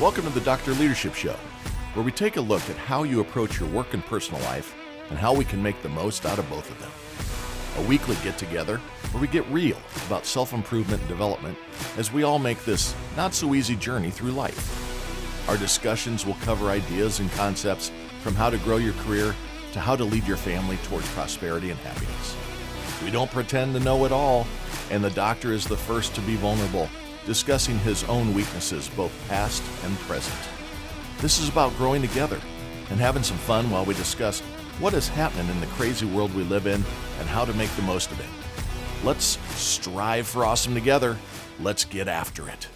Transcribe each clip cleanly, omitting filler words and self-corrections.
Welcome to the Dr. Leadership Show, where we take a look at how you approach your work and personal life and how we can make the most out of both of them. A weekly get-together where we get real about self-improvement and development as we all make this not-so-easy journey through life. Our discussions will cover ideas and concepts from how to grow your career to how to lead your family towards prosperity and happiness. We don't pretend to know it all, and the doctor is the first to be vulnerable, discussing his own weaknesses, both past and present. This is about growing together and having some fun while we discuss what is happening in the crazy world we live in and how to make the most of it. Let's strive for awesome together. Let's get after it.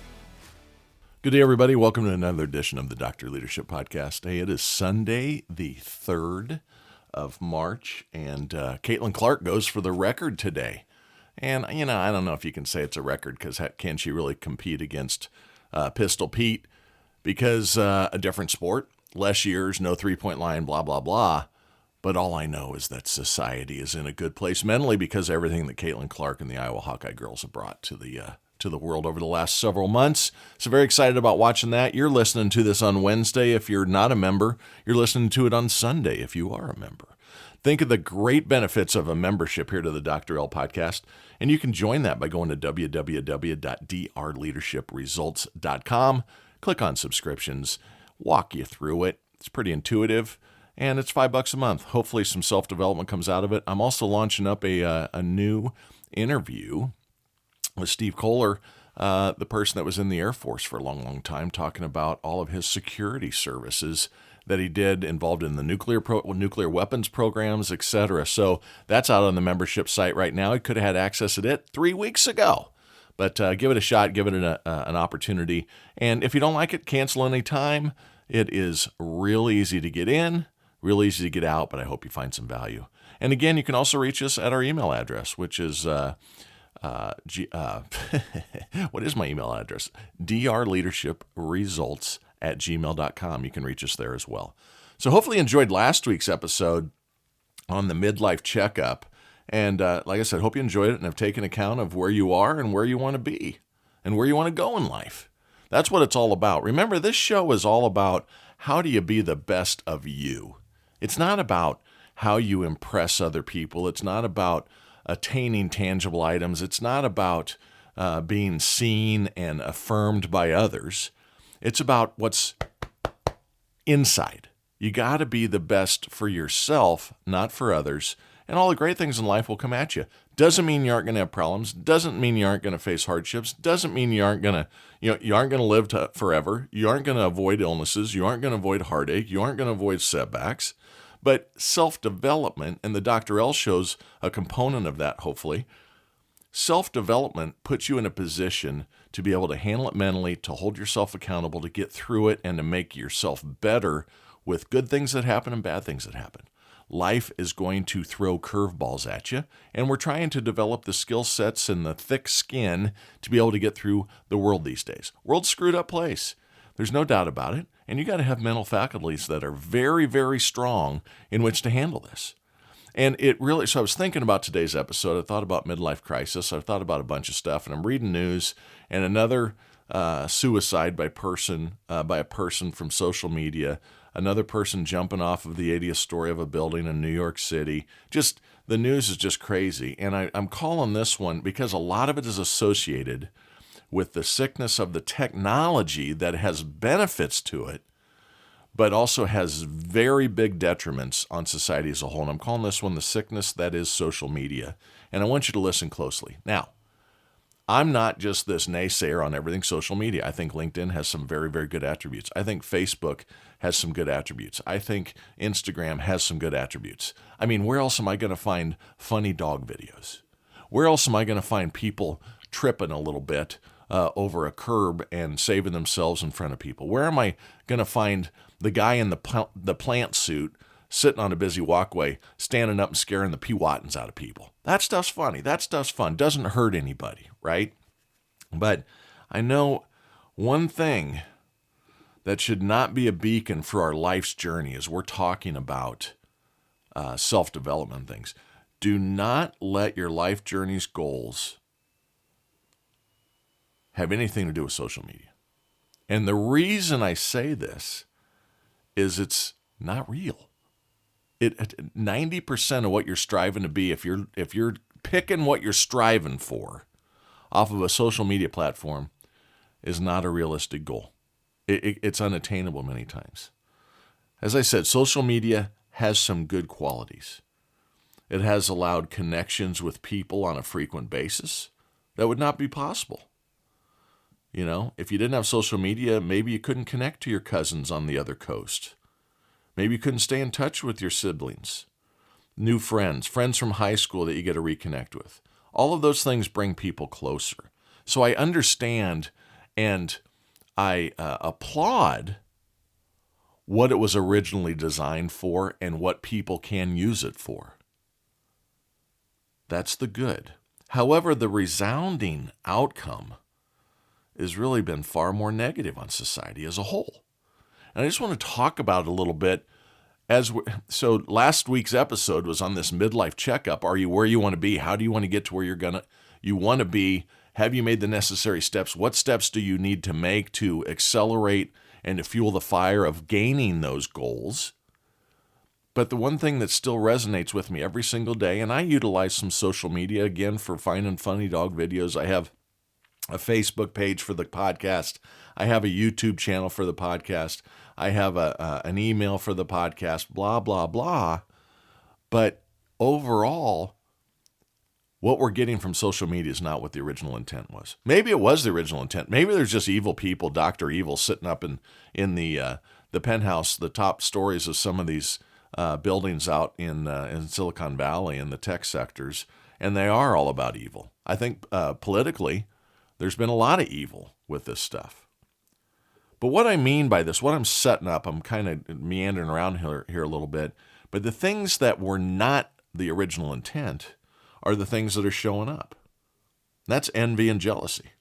Good day, everybody. Welcome to another edition of the Dr. Leadership Podcast. Hey, it is Sunday, the 3rd of March, and Caitlin Clark goes for the record today. And, I don't know if you can say it's a record because can she really compete against Pistol Pete? Because a different sport, less years, no three-point line, blah, blah, blah. But all I know is that society is in a good place mentally because everything that Caitlin Clark and the Iowa Hawkeye girls have brought to the world over the last several months. So very excited about watching that. You're listening to this on Wednesday if you're not a member. You're listening to it on Sunday if you are a member. Think of the great benefits of a membership here to the Dr. L podcast, and you can join that by going to www.drleadershipresults.com. Click on subscriptions, walk you through it. It's pretty intuitive, and it's $5 a month. Hopefully some self-development comes out of it. I'm also launching up a new interview with Steve Kohler, the person that was in the Air Force for a long, long time, talking about all of his security services that he did involved in the nuclear weapons programs, etc. So that's out on the membership site right now. He could have had access to it 3 weeks ago. But give it a shot, give it an opportunity. And if you don't like it, cancel any time. It is real easy to get in, real easy to get out, but I hope you find some value. And again, you can also reach us at our email address, which is, what is my email address? drleadershipresults@gmail.com. You can reach us there as well. So hopefully you enjoyed last week's episode on the midlife checkup. And like I said, hope you enjoyed it and have taken account of where you are and where you want to be and where you want to go in life. That's what it's all about. Remember, this show is all about how do you be the best of you. It's not about how you impress other people. It's not about attaining tangible items. It's not about being seen and affirmed by others. It's about what's inside. You got to be the best for yourself, not for others. And all the great things in life will come at you. Doesn't mean you aren't going to have problems. Doesn't mean you aren't going to face hardships. Doesn't mean you aren't going to live forever. You aren't going to avoid illnesses. You aren't going to avoid heartache. You aren't going to avoid setbacks. But self-development, and the Dr. L shows a component of that, hopefully. Self-development puts you in a position to be able to handle it mentally, to hold yourself accountable, to get through it, and to make yourself better with good things that happen and bad things that happen. Life is going to throw curveballs at you, and we're trying to develop the skill sets and the thick skin to be able to get through the world these days. World's a screwed up place. There's no doubt about it, and you got to have mental faculties that are very, very strong in which to handle this. And so I was thinking about today's episode. I thought about midlife crisis. I thought about a bunch of stuff, and I'm reading news, and another suicide by a person from social media. Another person jumping off of the 80th story of a building in New York City. Just the news is just crazy. And I'm calling this one because a lot of it is associated with the sickness of the technology that has benefits to it, but also has very big detriments on society as a whole. And I'm calling this one the sickness that is social media. And I want you to listen closely. Now, I'm not just this naysayer on everything social media. I think LinkedIn has some very, very good attributes. I think Facebook has some good attributes. I think Instagram has some good attributes. I mean, where else am I going to find funny dog videos? Where else am I going to find people tripping a little bit over a curb and saving themselves in front of people? Where am I going to find the guy in the plant suit sitting on a busy walkway, standing up and scaring the Pewattons out of people? That stuff's funny. That stuff's fun. Doesn't hurt anybody, right? But I know one thing that should not be a beacon for our life's journey as we're talking about self-development things. Do not let your life journey's goals have anything to do with social media. And the reason I say this is it's not real. 90% of what you're striving to be, if you're picking what you're striving for off of a social media platform, is not a realistic goal. It's unattainable many times. As I said, social media has some good qualities. It has allowed connections with people on a frequent basis that would not be possible. You know, if you didn't have social media, maybe you couldn't connect to your cousins on the other coast. Maybe you couldn't stay in touch with your siblings, new friends from high school that you get to reconnect with. All of those things bring people closer. So I understand and I applaud what it was originally designed for and what people can use it for. That's the good. However, the resounding outcome has really been far more negative on society as a whole. And I just want to talk about it a little bit. So last week's episode was on this midlife checkup. Are you where you want to be? How do you want to get to where you want to be? Have you made the necessary steps? What steps do you need to make to accelerate and to fuel the fire of gaining those goals? But the one thing that still resonates with me every single day, and I utilize some social media again for finding funny dog videos. I have a Facebook page for the podcast. I have a YouTube channel for the podcast. I have an email for the podcast, blah, blah, blah. But overall, what we're getting from social media is not what the original intent was. Maybe it was the original intent. Maybe there's just evil people, Dr. Evil, sitting up in the penthouse, the top stories of some of these buildings out in Silicon Valley and the tech sectors, and they are all about evil. I think politically, there's been a lot of evil with this stuff. But what I mean by this, what I'm setting up, I'm kind of meandering around here a little bit, but the things that were not the original intent are the things that are showing up. That's envy and jealousy.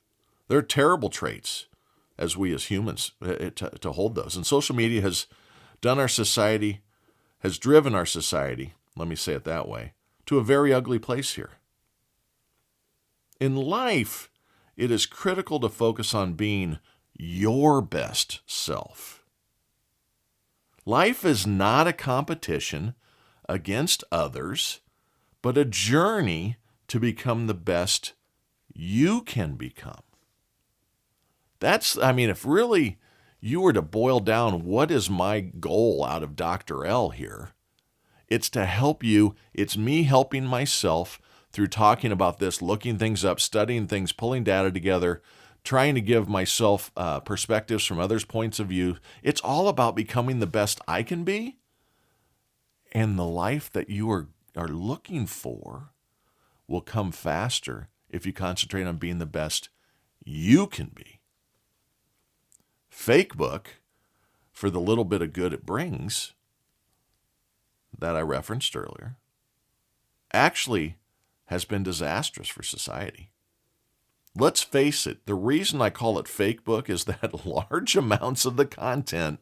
They're terrible traits as we as humans to hold those. And social media has driven our society, let me say it that way, to a very ugly place here. In life, it is critical to focus on being your best self. Life is not a competition against others, but a journey to become the best you can become. If really you were to boil down what is my goal out of Dr. L here, it's to help you. It's me helping myself through talking about this, looking things up, studying things, pulling data together, trying to give myself perspectives from others' points of view. It's all about becoming the best I can be, and the life that you are looking for will come faster if you concentrate on being the best you can be. Fakebook, for the little bit of good it brings that I referenced earlier, actually has been disastrous for society. Let's face it, the reason I call it Fakebook is that large amounts of the content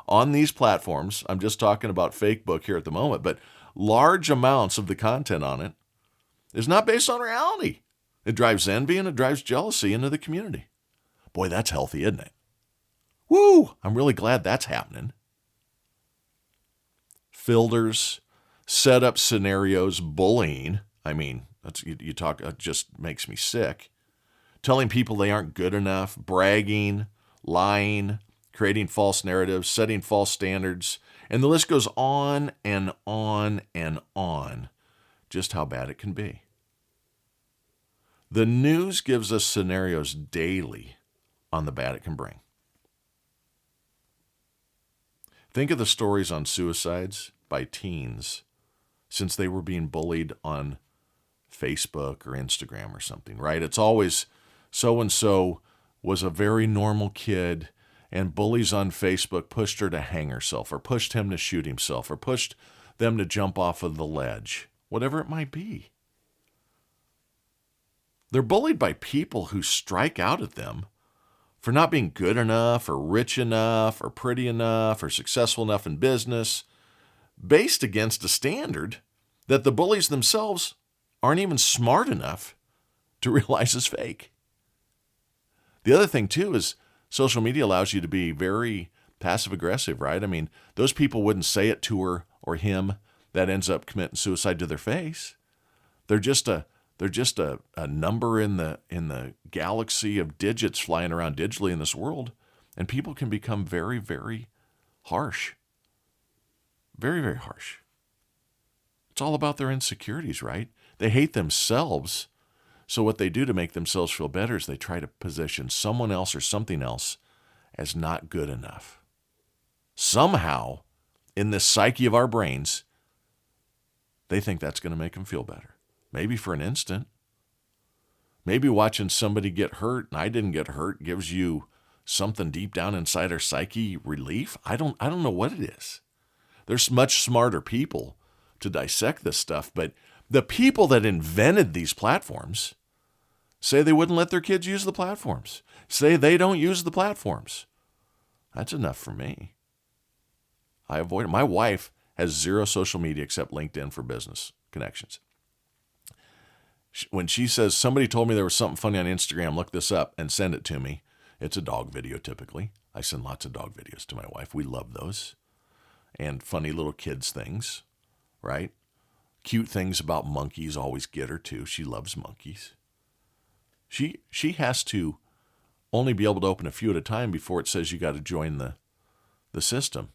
on these platforms, I'm just talking about Fakebook here at the moment, but large amounts of the content on it is not based on reality. It drives envy and it drives jealousy into the community. Boy, that's healthy, isn't it? Woo! I'm really glad that's happening. Filters, setup scenarios, bullying. You talk, it just makes me sick. Telling people they aren't good enough, bragging, lying, creating false narratives, setting false standards, and the list goes on and on and on, just how bad it can be. The news gives us scenarios daily on the bad it can bring. Think of the stories on suicides by teens since they were being bullied on Facebook or Instagram or something, right? It's always so-and-so was a very normal kid and bullies on Facebook pushed her to hang herself or pushed him to shoot himself or pushed them to jump off of the ledge, whatever it might be. They're bullied by people who strike out at them for not being good enough or rich enough or pretty enough or successful enough in business, based against a standard that the bullies themselves aren't even smart enough to realize is fake. The other thing, too, is social media allows you to be very passive aggressive, right? I mean, those people wouldn't say it to her or him. That ends up committing suicide to their face. They're just a number in the galaxy of digits flying around digitally in this world, and people can become very, very harsh. Very, very harsh. It's all about their insecurities, right? They hate themselves. So what they do to make themselves feel better is they try to position someone else or something else as not good enough. Somehow, in this psyche of our brains, they think that's going to make them feel better. Maybe for an instant. Maybe watching somebody get hurt, and I didn't get hurt, gives you something deep down inside our psyche relief. I don't know what it is. There's much smarter people to dissect this stuff, but the people that invented these platforms say they wouldn't let their kids use the platforms. Say they don't use the platforms. That's enough for me. I avoid it. My wife has zero social media except LinkedIn for business connections. When she says, somebody told me there was something funny on Instagram, look this up and send it to me. It's a dog video typically. I send lots of dog videos to my wife. We love those. And funny little kids things, right? Cute things about monkeys always get her too. She loves monkeys. She has to only be able to open a few at a time before it says you got to join the system.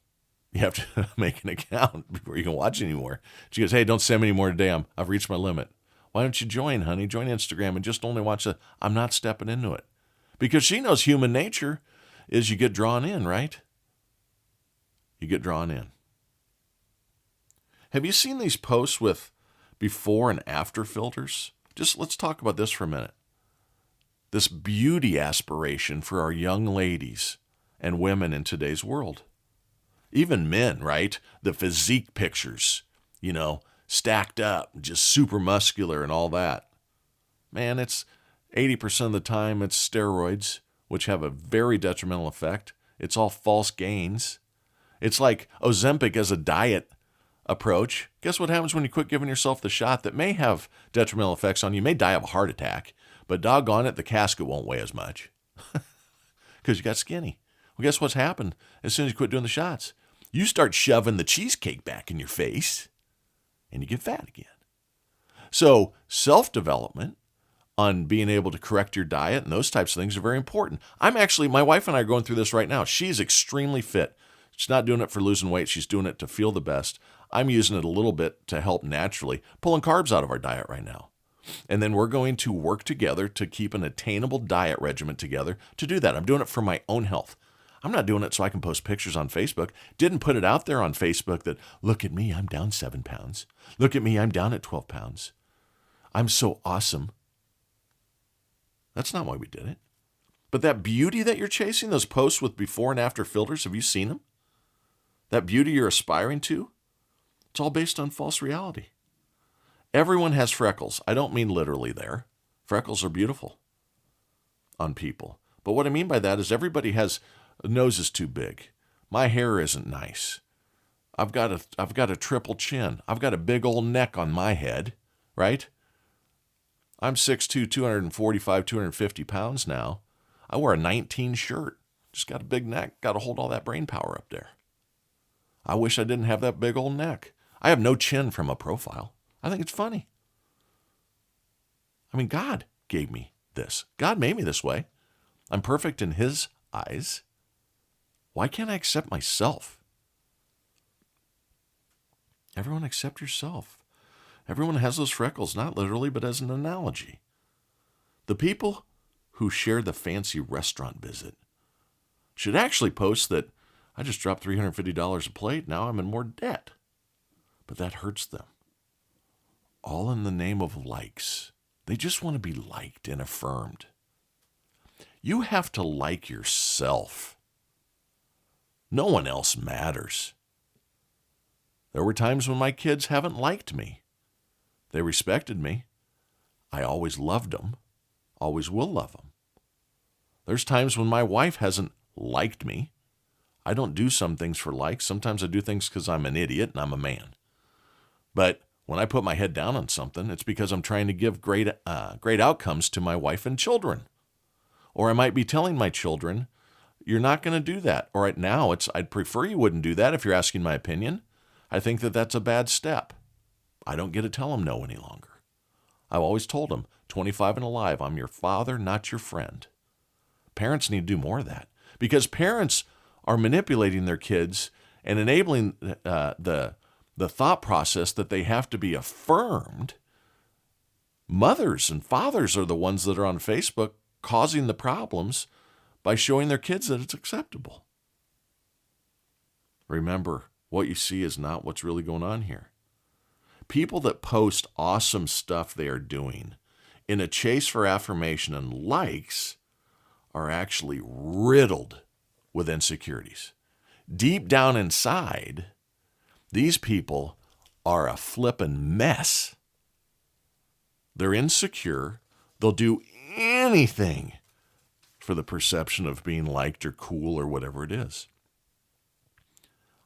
You have to make an account before you can watch anymore. She goes, hey, don't send me any more today. I've reached my limit. Why don't you join, honey? Join Instagram and just only watch I'm not stepping into it. Because she knows human nature is you get drawn in, right? You get drawn in. Have you seen these posts with before and after filters? Just let's talk about this for a minute. This beauty aspiration for our young ladies and women in today's world. Even men, right? The physique pictures, stacked up, just super muscular and all that. Man, it's 80% of the time it's steroids, which have a very detrimental effect. It's all false gains. It's like Ozempic as a diet approach. Guess what happens when you quit giving yourself the shot that may have detrimental effects on you? You may die of a heart attack, but doggone it, the casket won't weigh as much because you got skinny. Well, guess what's happened as soon as you quit doing the shots? You start shoving the cheesecake back in your face and you get fat again. So self-development on being able to correct your diet and those types of things are very important. My wife and I are going through this right now. She's extremely fit. She's not doing it for losing weight. She's doing it to feel the best. I'm using it a little bit to help naturally, pulling carbs out of our diet right now. And then we're going to work together to keep an attainable diet regimen together to do that. I'm doing it for my own health. I'm not doing it so I can post pictures on Facebook. Didn't put it out there on Facebook that, look at me, I'm down 7 pounds. Look at me, I'm down at 12 pounds. I'm so awesome. That's not why we did it. But that beauty that you're chasing, those posts with before and after filters, have you seen them? That beauty you're aspiring to, it's all based on false reality. Everyone has freckles. I don't mean literally there. Freckles are beautiful on people. But what I mean by that is everybody has nose is too big. My hair isn't nice. I've got a triple chin. I've got a big old neck on my head, right? I'm 6'2", 245, 250 pounds now. I wear a 19 shirt. Just got a big neck. Got to hold all that brain power up there. I wish I didn't have that big old neck. I have no chin from a profile. I think it's funny. I mean, God gave me this. God made me this way. I'm perfect in His eyes. Why can't I accept myself? Everyone accept yourself. Everyone has those freckles, not literally, but as an analogy. The people who share the fancy restaurant visit should actually post that I just dropped $350 a plate, now I'm in more debt. But that hurts them. All in the name of likes. They just want to be liked and affirmed. You have to like yourself. No one else matters. There were times when my kids haven't liked me. They respected me. I always loved them. Always will love them. There's times when my wife hasn't liked me. I don't do some things for likes. Sometimes I do things because I'm an idiot and I'm a man. But when I put my head down on something, it's because I'm trying to give great outcomes to my wife and children. Or I might be telling my children, you're not going to do that. Or right now, I'd prefer you wouldn't do that if you're asking my opinion. I think that that's a bad step. I don't get to tell them no any longer. I've always told them, 25 and alive, I'm your father, not your friend. Parents need to do more of that because parents are manipulating their kids and enabling the thought process that they have to be affirmed. Mothers and fathers are the ones that are on Facebook causing the problems by showing their kids that it's acceptable. Remember, what you see is not what's really going on here. People that post awesome stuff they are doing in a chase for affirmation and likes are actually riddled with insecurities. Deep down inside, these people are a flippin' mess. They're insecure. They'll do anything for the perception of being liked or cool or whatever it is.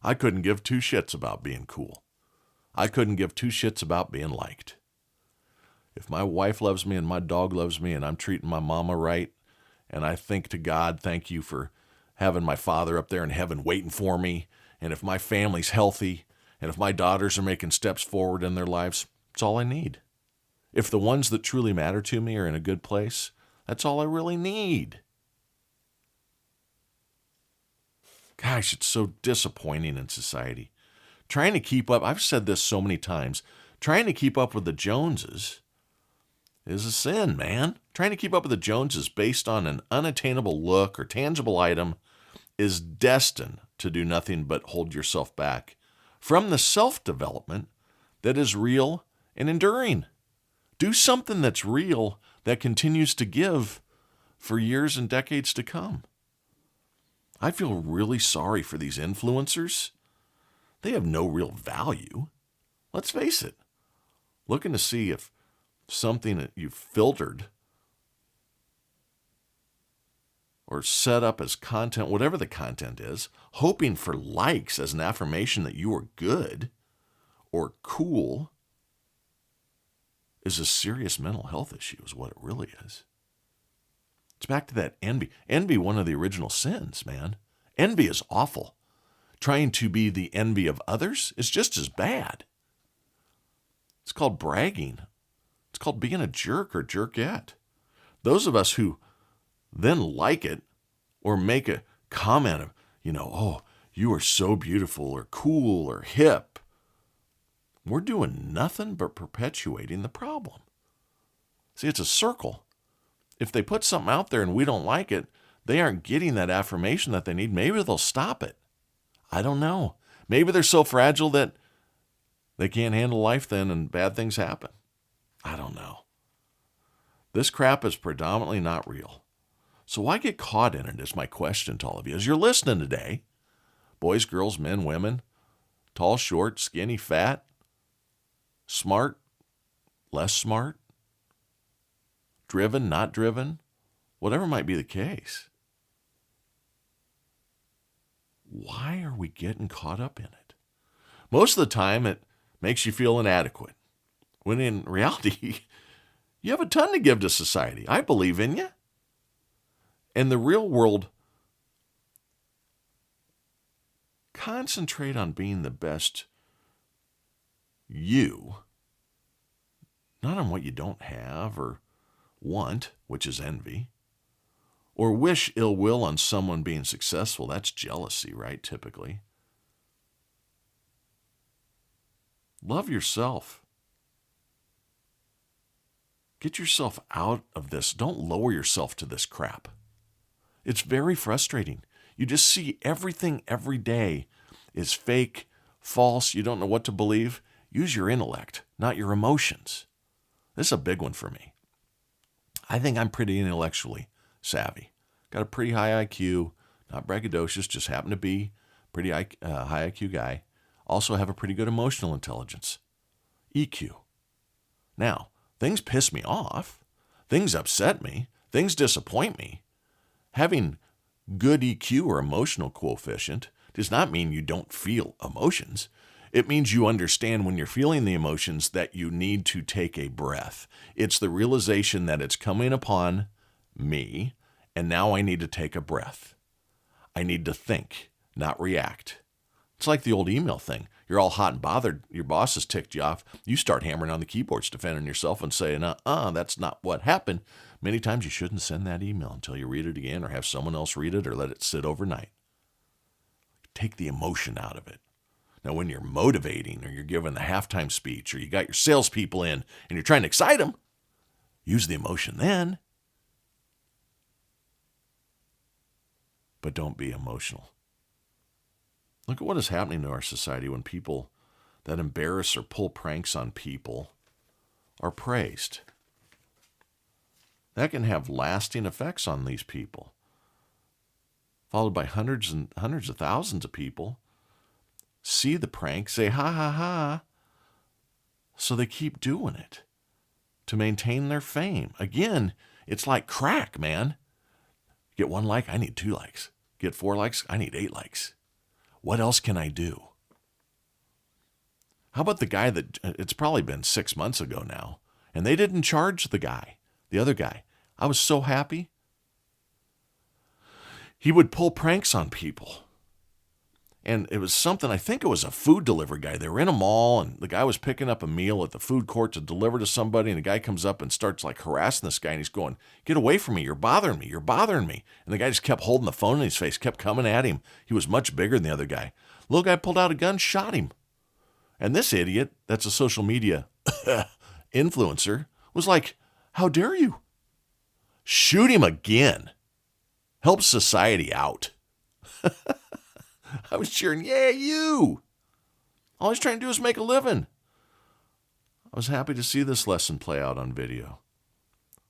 I couldn't give two shits about being cool. I couldn't give two shits about being liked. If my wife loves me and my dog loves me and I'm treating my mama right, and I think to God, thank you for having my father up there in heaven waiting for me, and if my family's healthy, and if my daughters are making steps forward in their lives, it's all I need. If the ones that truly matter to me are in a good place, that's all I really need. Gosh, it's so disappointing in society. Trying to keep up, I've said this so many times, trying to keep up with the Joneses is a sin, man. Trying to keep up with the Joneses based on an unattainable look or tangible item is destined to do nothing but hold yourself back from the self-development that is real and enduring. Do something that's real that continues to give for years and decades to come. I feel really sorry for these influencers. They have no real value. Let's face it. Looking to see if something that you've filtered or set up as content, whatever the content is, hoping for likes as an affirmation that you are good or cool, is a serious mental health issue, is what it really is. It's back to that envy. Envy, one of the original sins, man. Envy is awful. Trying to be the envy of others is just as bad. It's called bragging. It's called being a jerk or jerkette. Those of us who then like it or make a comment of, oh, you are so beautiful or cool or hip, we're doing nothing but perpetuating the problem. See, it's a circle. If they put something out there and we don't like it, they aren't getting that affirmation that they need. Maybe they'll stop it. I don't know. Maybe they're so fragile that they can't handle life then and bad things happen. I don't know. This crap is predominantly not real. So why get caught in it is my question to all of you. As you're listening today, boys, girls, men, women, tall, short, skinny, fat, smart, less smart, driven, not driven, whatever might be the case. Why are we getting caught up in it? Most of the time, it makes you feel inadequate. When in reality, you have a ton to give to society. I believe in you. In the real world, concentrate on being the best you, not on what you don't have or want, which is envy, or wish ill will on someone being successful. That's jealousy, right? Typically. Love yourself. Get yourself out of this. Don't lower yourself to this crap. It's very frustrating. You just see everything every day is fake, false. You don't know what to believe. Use your intellect, not your emotions. This is a big one for me. I think I'm pretty intellectually savvy. Got a pretty high IQ, not braggadocious, just happen to be a pretty high IQ guy. Also have a pretty good emotional intelligence, EQ. Now, things piss me off. Things upset me. Things disappoint me. Having good EQ or emotional coefficient does not mean you don't feel emotions. It means you understand when you're feeling the emotions that you need to take a breath. It's the realization that it's coming upon me, and now I need to take a breath. I need to think, not react. It's like the old email thing. You're all hot and bothered. Your boss has ticked you off. You start hammering on the keyboards, defending yourself and saying, that's not what happened. Many times you shouldn't send that email until you read it again or have someone else read it or let it sit overnight. Take the emotion out of it. Now, when you're motivating or you're giving the halftime speech or you got your salespeople in and you're trying to excite them, use the emotion then. But don't be emotional. Look at what is happening to our society when people that embarrass or pull pranks on people are praised. That can have lasting effects on these people, followed by hundreds and hundreds of thousands of people see the prank, say, ha, ha, ha, so they keep doing it to maintain their fame. Again, it's like crack, man. Get 1 like, I need 2 likes. Get 4 likes, I need 8 likes. What else can I do? How about the guy that, it's probably been 6 months ago now, and they didn't charge the other guy. I was so happy. He would pull pranks on people. And it was something, I think it was a food delivery guy. They were in a mall, and the guy was picking up a meal at the food court to deliver to somebody, and the guy comes up and starts like harassing this guy, and he's going, get away from me, you're bothering me, you're bothering me. And the guy just kept holding the phone in his face, kept coming at him. He was much bigger than the other guy. Little guy pulled out a gun, shot him. And this idiot, that's a social media influencer, was like, how dare you? Shoot him again. Help society out. I was cheering, yeah, you. All he's trying to do is make a living. I was happy to see this lesson play out on video.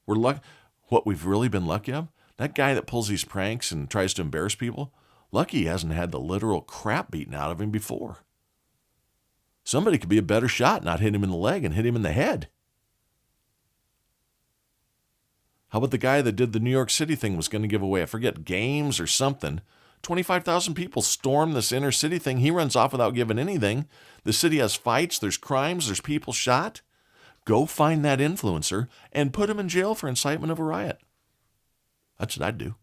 What we've really been lucky of, that guy that pulls these pranks and tries to embarrass people, lucky he hasn't had the literal crap beaten out of him before. Somebody could be a better shot, not hit him in the leg and hit him in the head. How about the guy that did the New York City thing, was going to give away, I forget, games or something. 25,000 people storm this inner city thing. He runs off without giving anything. The city has fights, there's crimes, there's people shot. Go find that influencer and put him in jail for incitement of a riot. That's what I'd do.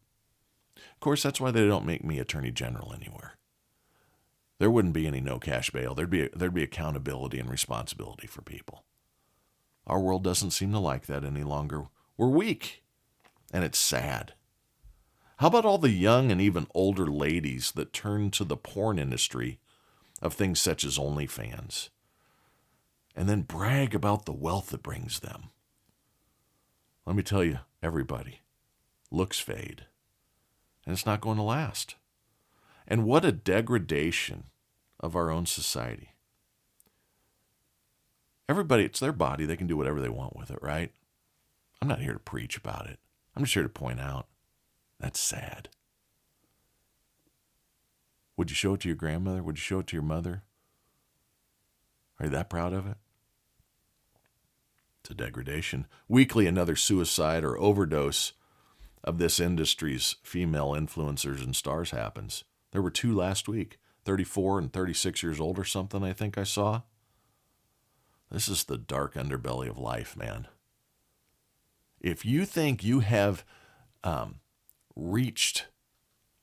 Of course, that's why they don't make me attorney general anywhere. There wouldn't be any no cash bail. There'd be accountability and responsibility for people. Our world doesn't seem to like that any longer. We're weak, and it's sad. How about all the young and even older ladies that turn to the porn industry of things such as OnlyFans and then brag about the wealth that brings them? Let me tell you, everybody, looks fade, and it's not going to last. And what a degradation of our own society. Everybody, it's their body. They can do whatever they want with it, right? I'm not here to preach about it. I'm just here to point out. That's sad. Would you show it to your grandmother? Would you show it to your mother? Are you that proud of it? It's a degradation. Weekly, another suicide or overdose of this industry's female influencers and stars happens. There were 2 last week, 34 and 36 years old or something, I think I saw. This is the dark underbelly of life, man. If you think you have reached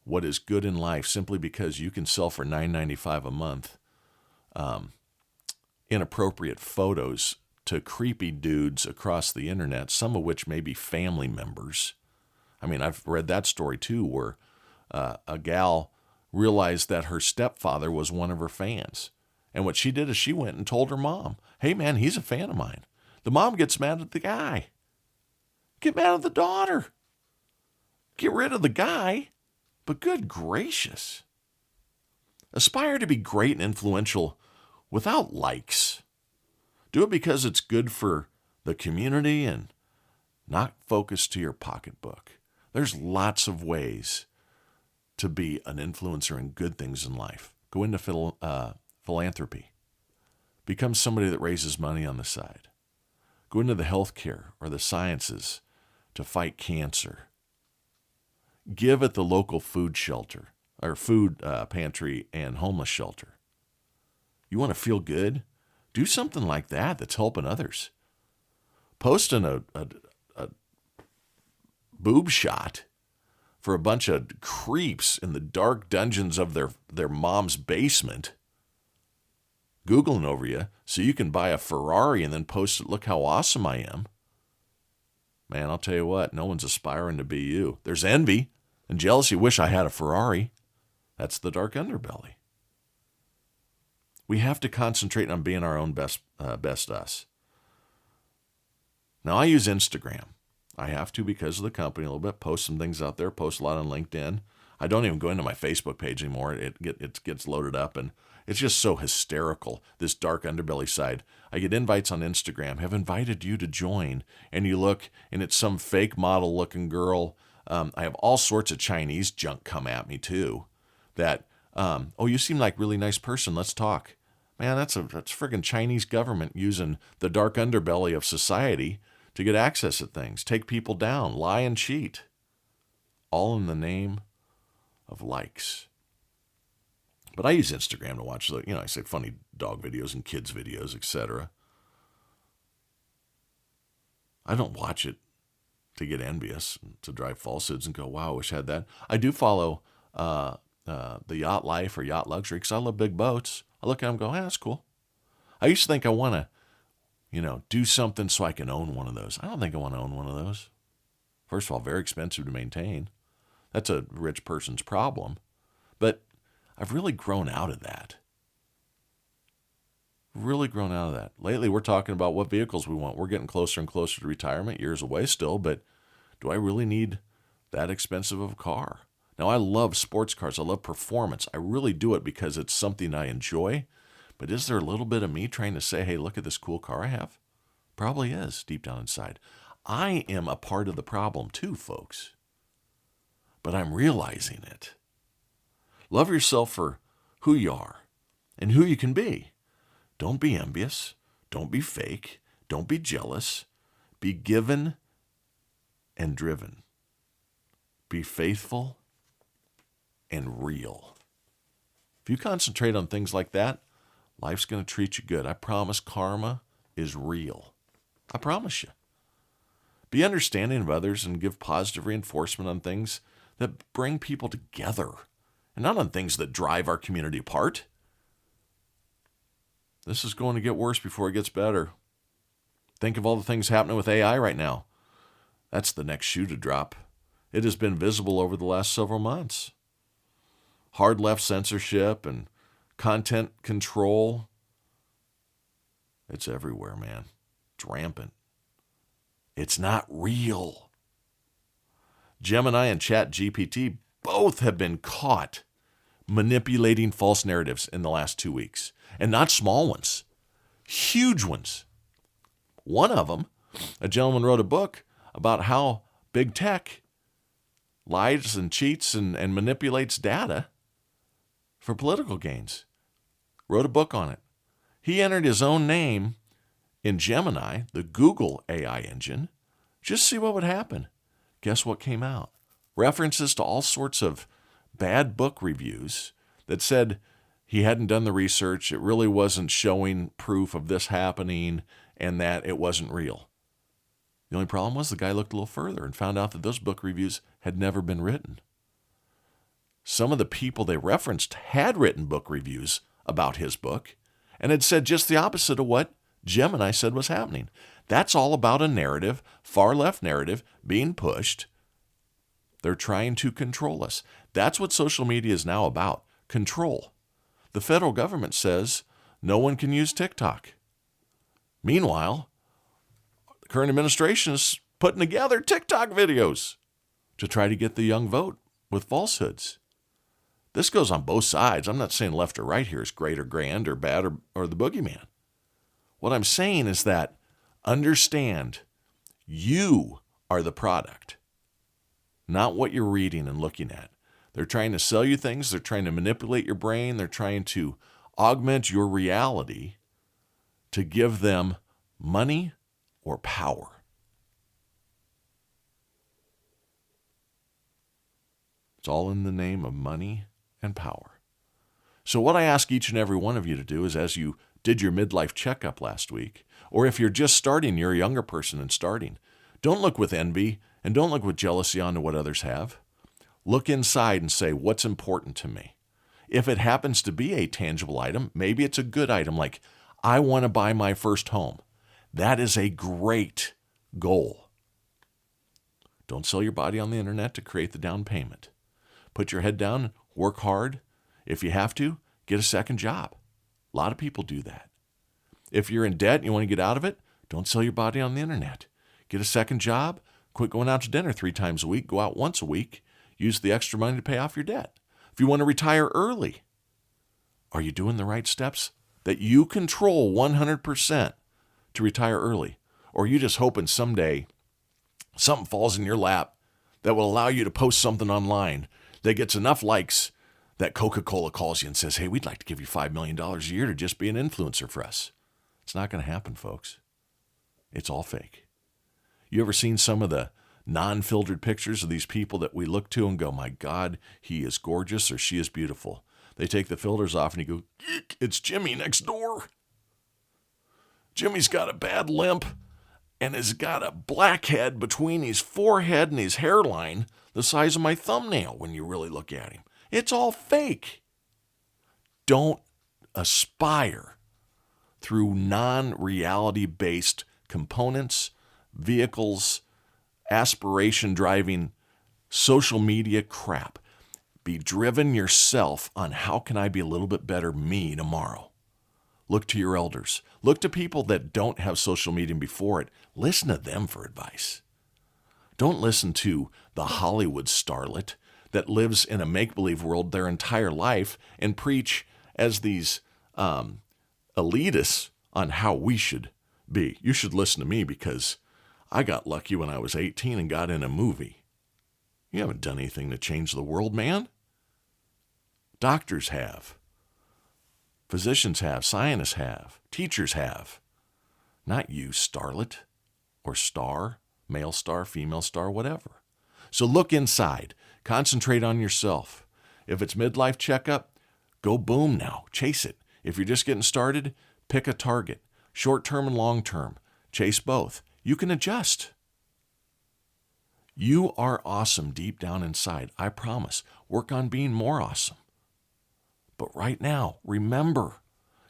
what is good in life simply because you can sell for $9.95 a month inappropriate photos to creepy dudes across the internet, some of which may be family members. I mean, I've read that story too, where a gal realized that her stepfather was one of her fans. And what she did is she went and told her mom, hey man, he's a fan of mine. The mom gets mad at the guy. Get mad at the daughter. Get rid of the guy. But good gracious. Aspire to be great and influential without likes. Do it because it's good for the community and not focused to your pocketbook. There's lots of ways to be an influencer in good things in life. Go into philanthropy. Become somebody that raises money on the side. Go into the healthcare or the sciences to fight cancer. Give at the local food shelter or food pantry and homeless shelter. You want to feel good? Do something like that that's helping others. Posting a boob shot for a bunch of creeps in the dark dungeons of their mom's basement Googling over you so you can buy a Ferrari and then post it, look how awesome I am. Man, I'll tell you what, no one's aspiring to be you. There's envy and jealousy. Wish I had a Ferrari. That's the dark underbelly. We have to concentrate on being our own best us. Now, I use Instagram. I have to because of the company a little bit. Post some things out there. Post a lot on LinkedIn. I don't even go into my Facebook page anymore. It gets loaded up, and it's just so hysterical, this dark underbelly side. I get invites on Instagram, have invited you to join, and you look, and it's some fake model-looking girl. I have all sorts of Chinese junk come at me, too, that, oh, you seem like a really nice person, let's talk. Man, that's friggin' Chinese government using the dark underbelly of society to get access to things, take people down, lie and cheat, all in the name of likes. But I use Instagram to watch, I say funny dog videos and kids videos, etc. I don't watch it to get envious, to drive falsehoods and go, wow, I wish I had that. I do follow the Yacht Life or Yacht Luxury because I love big boats. I look at them and go, that's cool. I used to think I want to, do something so I can own one of those. I don't think I want to own one of those. First of all, very expensive to maintain. That's a rich person's problem. But I've really grown out of that. Lately, we're talking about what vehicles we want. We're getting closer and closer to retirement, years away still, but do I really need that expensive of a car? Now, I love sports cars. I love performance. I really do it because it's something I enjoy. But is there a little bit of me trying to say, hey, look at this cool car I have? Probably is, deep down inside. I am a part of the problem too, folks. But I'm realizing it. Love yourself for who you are and who you can be. Don't be envious. Don't be fake. Don't be jealous. Be given and driven. Be faithful and real. If you concentrate on things like that, life's going to treat you good. I promise karma is real. I promise you. Be understanding of others and give positive reinforcement on things that bring people together and not on things that drive our community apart. This is going to get worse before it gets better. Think of all the things happening with AI right now. That's the next shoe to drop. It has been visible over the last several months. Hard left censorship and content control. It's everywhere, man. It's rampant. It's not real. Gemini and ChatGPT both have been caught manipulating false narratives in the last 2 weeks. And not small ones. Huge ones. One of them, a gentleman wrote a book about how big tech lies and cheats and manipulates data for political gains. Wrote a book on it. He entered his own name in Gemini, the Google AI engine, just see what would happen. Guess what came out? References to all sorts of bad book reviews that said he hadn't done the research, it really wasn't showing proof of this happening, and that it wasn't real. The only problem was the guy looked a little further and found out that those book reviews had never been written. Some of the people they referenced had written book reviews about his book and had said just the opposite of what Gemini said was happening. That's all about a narrative, far left narrative, being pushed. They're trying to control us. That's what social media is now about, control. The federal government says no one can use TikTok. Meanwhile, the current administration is putting together TikTok videos to try to get the young vote with falsehoods. This goes on both sides. I'm not saying left or right here is great or grand or bad or the boogeyman. What I'm saying is that understand you are the product, not what you're reading and looking at. They're trying to sell you things. They're trying to manipulate your brain. They're trying to augment your reality to give them money or power. It's all in the name of money and power. So what I ask each and every one of you to do is, as you did your midlife checkup last week, or if you're just starting, you're a younger person and starting, don't look with envy and don't look with jealousy onto what others have. Look inside and say, what's important to me? If it happens to be a tangible item, maybe it's a good item, like I want to buy my first home. That is a great goal. Don't sell your body on the internet to create the down payment. Put your head down, work hard. If you have to, get a second job. A lot of people do that. If you're in debt and you want to get out of it, don't sell your body on the internet. Get a second job, quit going out to dinner 3 times a week, go out once a week, use the extra money to pay off your debt. If you want to retire early, are you doing the right steps that you control 100% to retire early? Or are you just hoping someday something falls in your lap that will allow you to post something online that gets enough likes that Coca-Cola calls you and says, hey, we'd like to give you $5 million a year to just be an influencer for us? It's not going to happen, folks. It's all fake. You ever seen some of the non-filtered pictures of these people that we look to and go, my God, he is gorgeous or she is beautiful? They take the filters off and you go, eek, it's Jimmy next door. Jimmy's got a bad limp and has got a blackhead between his forehead and his hairline the size of my thumbnail when you really look at him. It's all fake. Don't aspire through non-reality-based components, vehicles, aspiration-driving social media crap. Be driven yourself on how can I be a little bit better me tomorrow. Look to your elders. Look to people that don't have social media before it. Listen to them for advice. Don't listen to the Hollywood starlet that lives in a make-believe world their entire life and preach as these elitists on how we should be. You should listen to me because I got lucky when I was 18 and got in a movie. You haven't done anything to change the world, man. Doctors have. Physicians have. Scientists have. Teachers have. Not you, starlet or star, male star, female star, whatever. So look inside. Concentrate on yourself. If it's midlife checkup, go boom now. Chase it. If you're just getting started, pick a target. Short-term and long-term. Chase both. You can adjust. You are awesome deep down inside. I promise. Work on being more awesome. But right now, remember,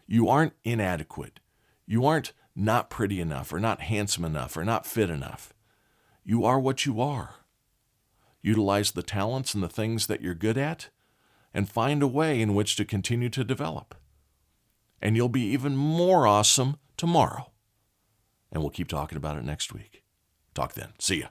you aren't inadequate. You aren't not pretty enough or not handsome enough or not fit enough. You are what you are. Utilize the talents and the things that you're good at and find a way in which to continue to develop. And you'll be even more awesome tomorrow. And we'll keep talking about it next week. Talk then. See ya.